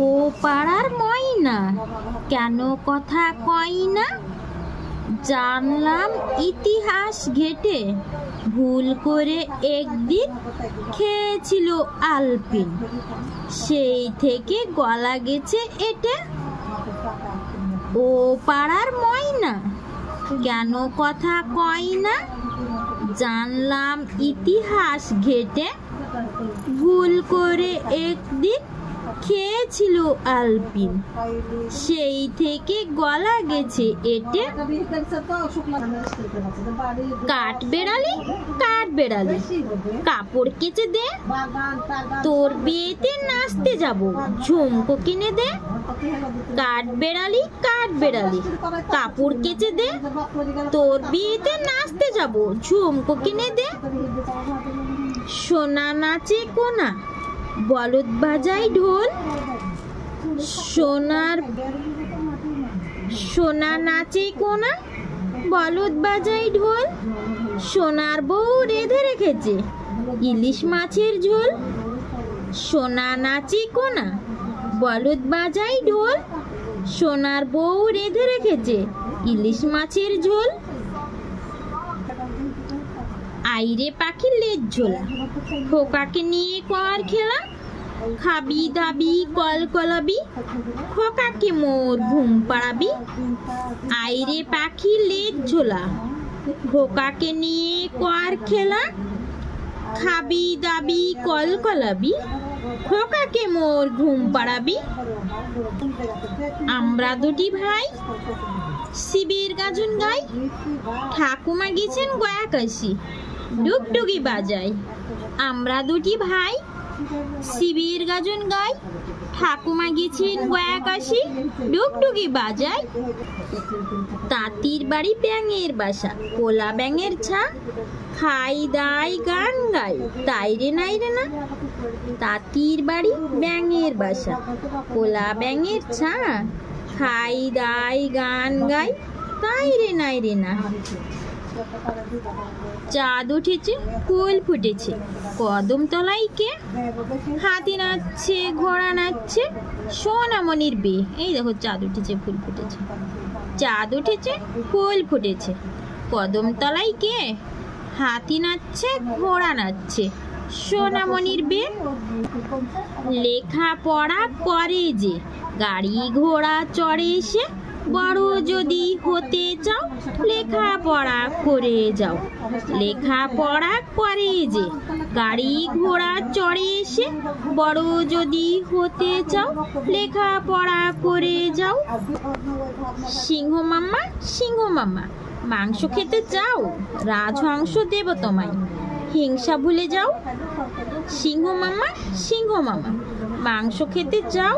ও পাড়ার ময়না কেন কথা কয় না? জানলাম ইতিহাস ঘেটে ভুল করে একদিন খেয়েছিল আলপিন, সেই থেকে গলা গেছে এটে। ও পাড়ার ময়না কেন কথা কয় না? জানলাম ইতিহাস ঘেটে ভুল করে একদিন খেয়েছিল আলপিন, সেই থেকে গলা গেছে এটে। কাঠ বেড়ালি কাঠ বেড়ালি কাপড় কেচে দে, তোর বিয়েতে নাচতে যাব ঝুমকো কিনে দে। কাঠ বেড়ালি কাপড় কেচে দে, তোর বিয়েতে নাচতে যাব ঝুমকো কিনে দে। সোনা নাচে কোনা বলদ বাজাই ঢোল, সোনা নাচে কোনা বলদ বাজাই ঢোল। সোনার বউ রেঁধে রেখেছে ইলিশ মাছের ঝোল। সোনা নাচে কোনা বলদ বাজাই ঢোল, সোনার বউ রেঁধে রেখেছে ইলিশ মাছের ঝোল। আইরে পাখি লেজ ঝোলা খোকাকে নিয়ে কর খেলা, খাবি দাবি কলকলাবি খোকাকে মোর ঘুম পাড়াবি। আইরে পাখি লেজ ঝোলা খোকাকে নিয়ে কর খেলা, খাবি দাবি কলকলাবি খোকাকে মোর ঘুম পাড়াবি। আমরা দুটি ভাই শিবের গাজন গাই, ঠাকুমা গেছেন গয়াকাশি ডুগডুগি বাজাই। আমরা দুটি ভাই শিবের গাজন গাই, ঠাকুমা গেছেন গয়াকাশি ডুগডুগি বাজাই। তাঁতির বাড়ি ব্যাঙের বাসা কোলা ব্যাঙের ছা, খাই দাই গান গাই তাই রে নাই রে না। তাঁতির বাড়ি ব্যাঙের বাসা কোলা ব্যাঙের ছা, খাই দাই গান গাই তাই রে নাই রে না। চাঁদ উঠেছে ফুল ফুটেছে কদম তলায় কে, হাতি নাচছে ঘোড়া নাচছে সোনামণির বিয়ে। এই দেখো চাঁদ উঠেছে ফুল ফুটেছে, চাঁদ উঠেছে ফুল ফুটেছে কদম তলায় কে, হাতি নাচছে ঘোড়া নাচছে সোনামণির বিয়ে। লেখা পড়া করে যে গাড়ি ঘোড়া চড়ে এসে, বড় যদি হতে চাও লেখা পড়া করে যাও। লেখা পড়া করে যে গাড়ি ঘোড়া চড়ে এসে, বড় যদি হতে চাও লেখা পড়া করে যাও। সিংহ মাম্মা মাংস খেতে চাও, রাজহংস দেব তোমায় হিংসা ভুলে যাও। সিংহ মাম্মা মাংস খেতে চাও,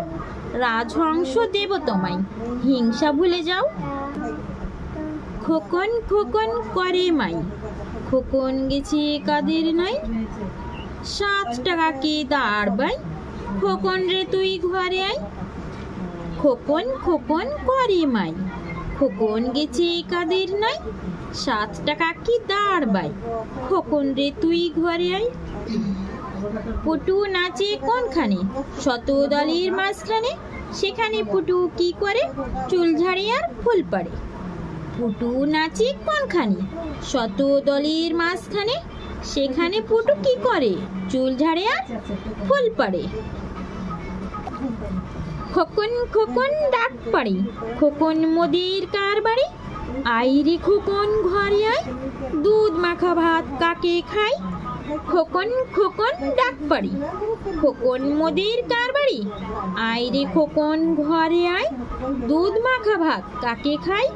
রাজহংস দেব তোমায় হিংসা ভুলে যাও। খোকন খোকন করে মাই, খোকন গেছে কাদের নাই, 7 টাকা কে দাঁড় বাই খোকন রে তুই ঘরে আয়। খোকন খোকন করে মাই, খোকন গেছে কাদের নাই, 7 টাকা কি দাঁড় বাই খোকন রে তুই ঘরে আয়। পুটু নাচে কোনখানে শত দলের মাঝখানে, সেখানে পুটু কি করে চুল ঝাড়ে আর ফুল পাড়ে। পুটু নাচে কোনখানে শত দলের মাঝখানে, সেখানে পুটু কি করে চুল ঝাড়ে আর ফুল পাড়ে। খোকন খোকন ডাক পাড়ে খোকন মোদের কার বাড়ি, আইরে খোকন ঘরে আয় দুধ মাখা ভাত কাকে খাই। খোকন খোকন ডাক পাড়ি খোকন মোদের কার বাড়ি, আইরে খোকন ঘরে আয় দুধ মাখা ভাত কাকে খাই।